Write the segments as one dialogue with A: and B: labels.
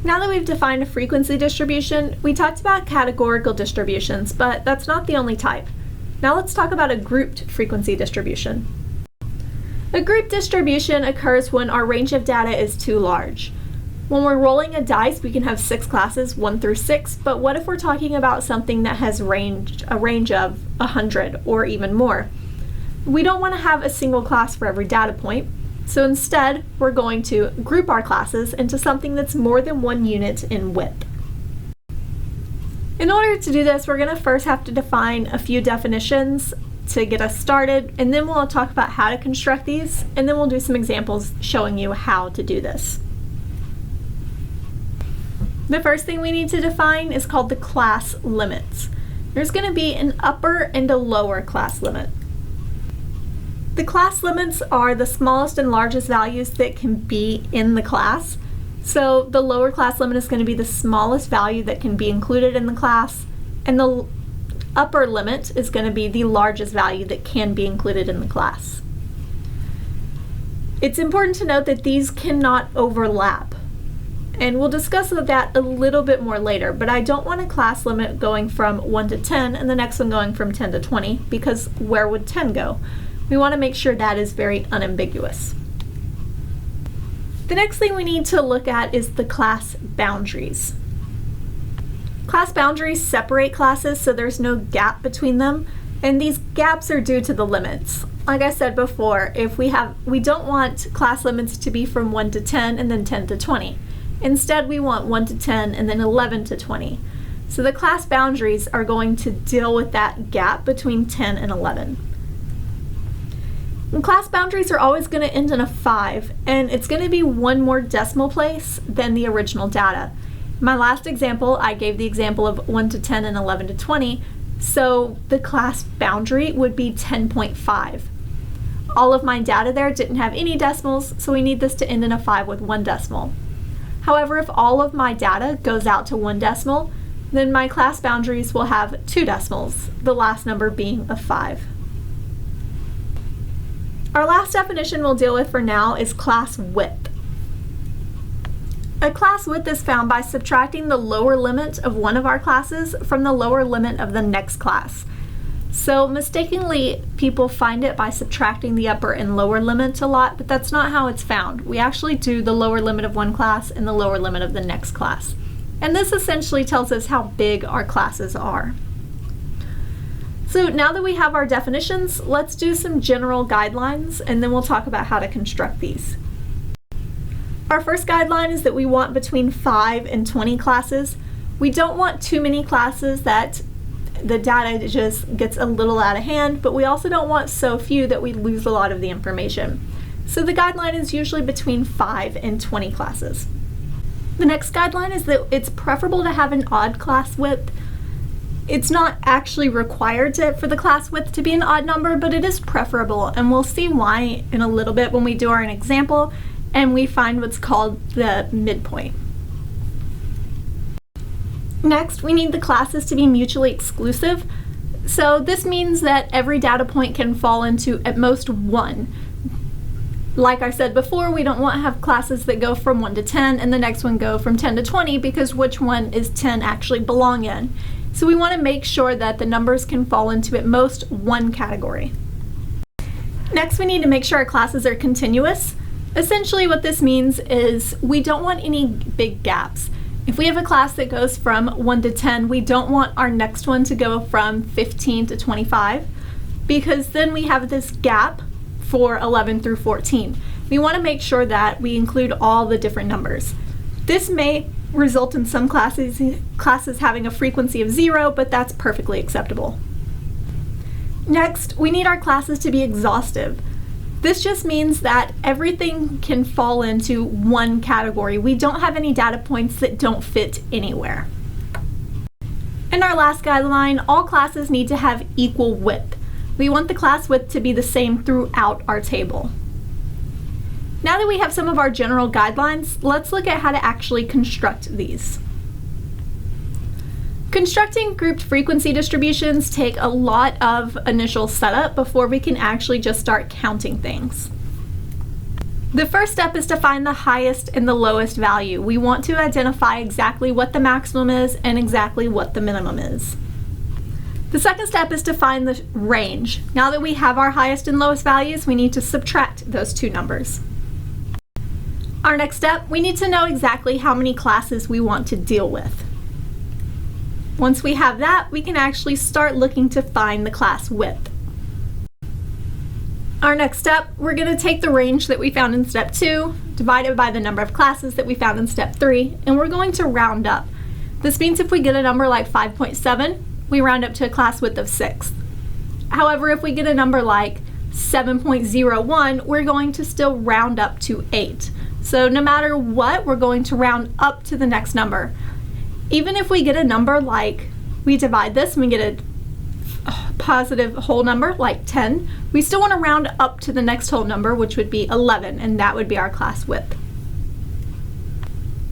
A: Now that we've defined a frequency distribution, we talked about categorical distributions, but that's not the only type. Now let's talk about a grouped frequency distribution. A group distribution occurs when our range of data is too large. When we're rolling a dice, we can have 6 classes, 1 through 6, but what if we're talking about something that has a range of 100 or even more? We don't want to have a single class for every data point, so instead we're going to group our classes into something that's more than 1 unit in width. In order to do this, we're going to first have to define a few definitions to get us started, and then we'll talk about how to construct these, and then we'll do some examples showing you how to do this. The first thing we need to define is called the class limits. There's going to be an upper and a lower class limit. The class limits are the smallest and largest values that can be in the class. So the lower class limit is going to be the smallest value that can be included in the class, and the upper limit is going to be the largest value that can be included in the class. It's important to note that these cannot overlap, and we'll discuss that a little bit more later, but I don't want a class limit going from 1 to 10 and the next one going from 10 to 20, because where would 10 go? We want to make sure that is very unambiguous. The next thing we need to look at is the class boundaries. Class boundaries separate classes so there's no gap between them, and these gaps are due to the limits. Like I said before, if we don't want class limits to be from 1 to 10 and then 10 to 20. Instead, we want 1 to 10 and then 11 to 20. So the class boundaries are going to deal with that gap between 10 and 11. And class boundaries are always going to end in a 5, and it's going to be one more decimal place than the original data. My last example, I gave the example of 1 to 10 and 11 to 20, so the class boundary would be 10.5. All of my data there didn't have any decimals, so we need this to end in a 5 with 1 decimal. However, if all of my data goes out to 1 decimal, then my class boundaries will have 2 decimals, the last number being a 5. Our last definition we'll deal with for now is class width. A class width is found by subtracting the lower limit of one of our classes from the lower limit of the next class. So mistakenly, people find it by subtracting the upper and lower limits a lot, but that's not how it's found. We actually do the lower limit of one class and the lower limit of the next class. And this essentially tells us how big our classes are. So now that we have our definitions, let's do some general guidelines, and then we'll talk about how to construct these. Our first guideline is that we want between 5 and 20 classes. We don't want too many classes that the data just gets a little out of hand, but we also don't want so few that we lose a lot of the information. So the guideline is usually between 5 and 20 classes. The next guideline is that it's preferable to have an odd class width. It's not actually required for the class width to be an odd number, but it is preferable, and we'll see why in a little bit when we do our example and we find what's called the midpoint. Next, we need the classes to be mutually exclusive. So this means that every data point can fall into at most 1. Like I said before, we don't want to have classes that go from 1 to 10 and the next one go from 10 to 20, because which one is 10 actually belong in? So we want to make sure that the numbers can fall into at most 1 category. Next, we need to make sure our classes are continuous. Essentially what this means is we don't want any big gaps. If we have a class that goes from 1 to 10, we don't want our next one to go from 15 to 25, because then we have this gap for 11 through 14. We want to make sure that we include all the different numbers. This may result in some classes having a frequency of 0, but that's perfectly acceptable. Next, we need our classes to be exhaustive. This just means that everything can fall into 1 category. We don't have any data points that don't fit anywhere. And our last guideline, all classes need to have equal width. We want the class width to be the same throughout our table. Now that we have some of our general guidelines, let's look at how to actually construct these. Constructing grouped frequency distributions take a lot of initial setup before we can actually just start counting things. The first step is to find the highest and the lowest value. We want to identify exactly what the maximum is and exactly what the minimum is. The second step is to find the range. Now that we have our highest and lowest values, we need to subtract those two numbers. Our next step, we need to know exactly how many classes we want to deal with. Once we have that, we can actually start looking to find the class width. Our next step, we're going to take the range that we found in step 2, divide it by the number of classes that we found in step 3, and we're going to round up. This means if we get a number like 5.7, we round up to a class width of 6. However, if we get a number like 7.01, we're going to still round up to 8. So no matter what, we're going to round up to the next number. Even if we get a number like, we divide this and we get a positive whole number like 10, we still want to round up to the next whole number, which would be 11, and that would be our class width.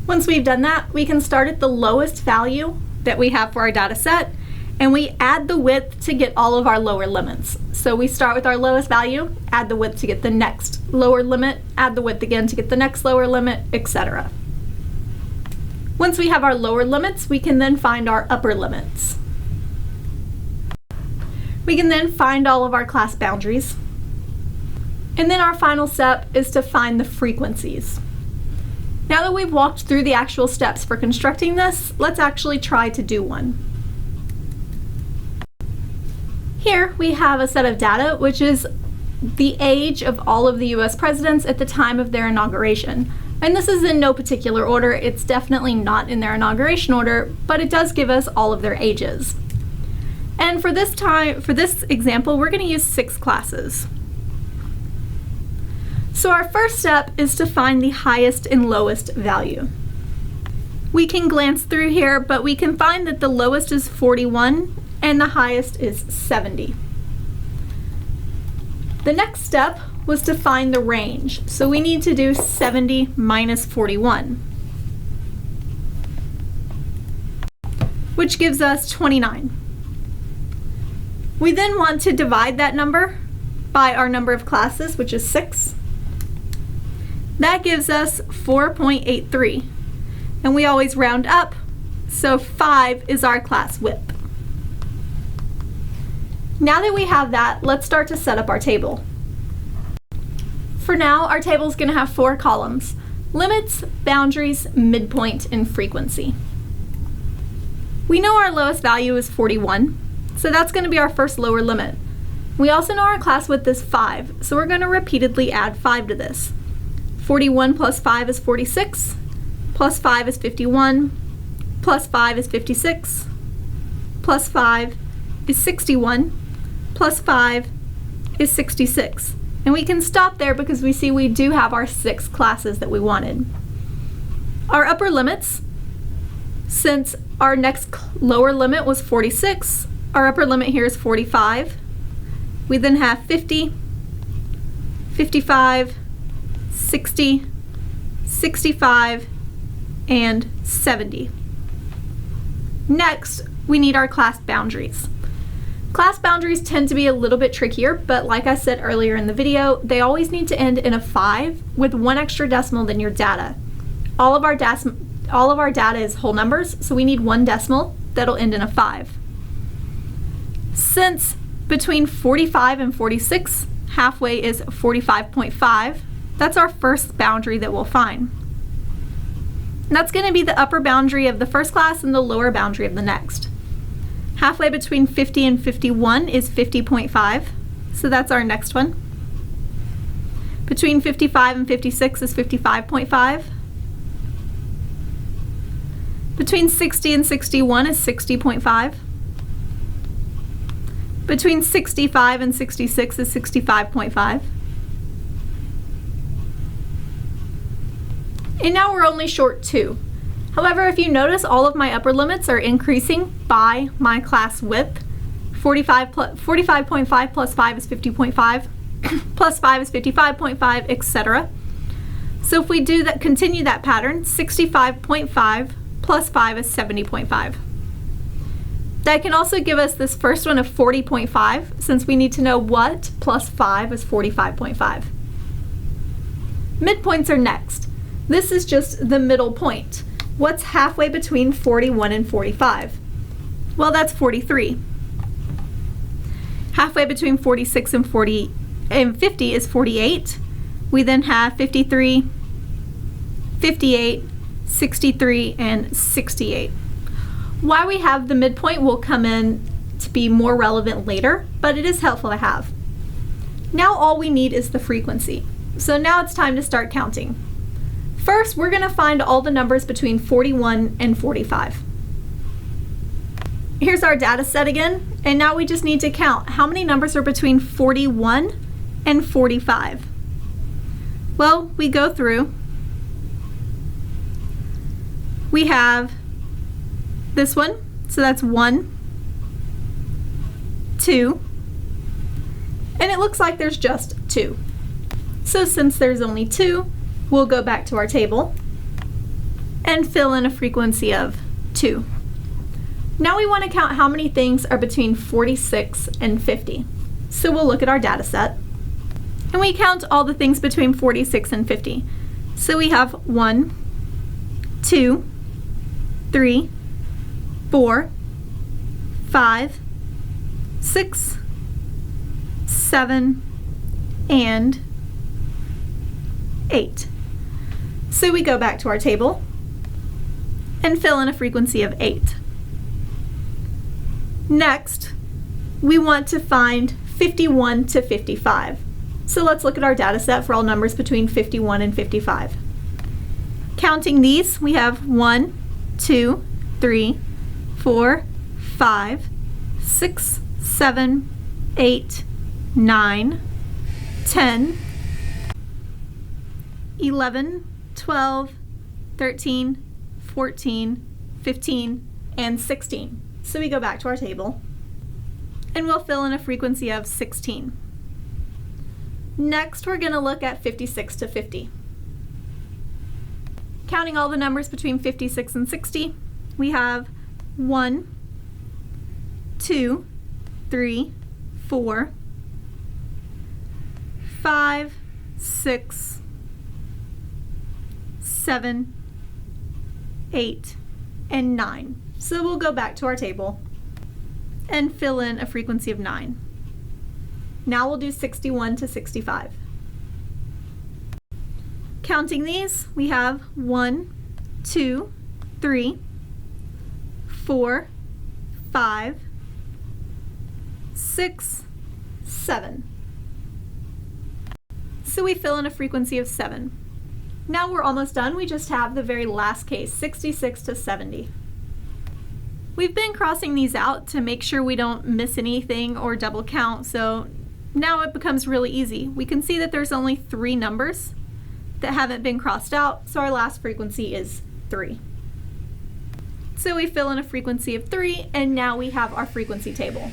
A: Once we've done that, we can start at the lowest value that we have for our data set, and we add the width to get all of our lower limits. So we start with our lowest value, add the width to get the next lower limit, add the width again to get the next lower limit, etc. Once we have our lower limits, we can then find our upper limits. We can then find all of our class boundaries. And then our final step is to find the frequencies. Now that we've walked through the actual steps for constructing this, let's actually try to do one. Here we have a set of data, which is the age of all of the US presidents at the time of their inauguration. And this is in no particular order. It's definitely not in their inauguration order, but it does give us all of their ages. And for this example, we're going to use 6 classes. So our first step is to find the highest and lowest value. We can glance through here, but we can find that the lowest is 41 and the highest is 70. The next step was to find the range. So we need to do 70 minus 41, which gives us 29. We then want to divide that number by our number of classes, which is 6. That gives us 4.83. And we always round up, so 5 is our class width. Now that we have that, let's start to set up our table. For now, our table is going to have 4 columns: limits, boundaries, midpoint, and frequency. We know our lowest value is 41, so that's going to be our first lower limit. We also know our class width is 5, so we're going to repeatedly add 5 to this. 41 plus 5 is 46, plus 5 is 51, plus 5 is 56, plus 5 is 61, plus 5 is 66. And we can stop there because we see we do have our 6 classes that we wanted. Our upper limits, since our next lower limit was 46, our upper limit here is 45. We then have 50, 55, 60, 65, and 70. Next, we need our class boundaries. Class boundaries tend to be a little bit trickier, but like I said earlier in the video, they always need to end in a 5 with 1 extra decimal than your data. All of our data is whole numbers, so we need 1 decimal that'll end in a 5. Since between 45 and 46, halfway is 45.5, that's our first boundary that we'll find. And that's going to be the upper boundary of the first class and the lower boundary of the next. Halfway between 50 and 51 is 50.5, so that's our next one. Between 55 and 56 is 55.5. Between 60 and 61 is 60.5. Between 65 and 66 is 65.5. And now we're only short 2. However, if you notice, all of my upper limits are increasing by my class width. 45.5 plus 5 is 50.5, plus 5 is 55.5, etc. So if we do that, continue that pattern, 65.5 plus 5 is 70.5. That can also give us this first one of 40.5, since we need to know what plus 5 is 45.5. Midpoints are next. This is just the middle point. What's halfway between 41 and 45? Well, that's 43. Halfway between 46 and 50 is 48. We then have 53, 58, 63, and 68. Why we have the midpoint will come in to be more relevant later, but it is helpful to have. Now all we need is the frequency. So now it's time to start counting. First, we're going to find all the numbers between 41 and 45. Here's our data set again, and now we just need to count how many numbers are between 41 and 45. Well, we go through. We have this one, so that's 1, 2, and it looks like there's just 2. So since there's only 2, we'll go back to our table and fill in a frequency of 2. Now we want to count how many things are between 46 and 50. So we'll look at our data set and we count all the things between 46 and 50. So we have 1, 2, 3, 4, 5, 6, 7, and 8. So we go back to our table and fill in a frequency of 8. Next, we want to find 51 to 55. So let's look at our data set for all numbers between 51 and 55. Counting these, we have 1, 2, 3, 4, 5, 6, 7, 8, 9, 10, 11, 12, 13, 14, 15, and 16. So we go back to our table and we'll fill in a frequency of 16. Next, we're going to look at 56 to 50. Counting all the numbers between 56 and 60, we have 1, 2, 3, 4, 5, 6, 7, 8, and 9. So we'll go back to our table and fill in a frequency of 9. Now we'll do 61 to 65. Counting these, we have 1, 2, 3, 4, 5, 6, 7. So we fill in a frequency of 7. Now we're almost done. We just have the very last case, 66 to 70. We've been crossing these out to make sure we don't miss anything or double count, so now it becomes really easy. We can see that there's only 3 numbers that haven't been crossed out, so our last frequency is 3. So we fill in a frequency of 3, and now we have our frequency table.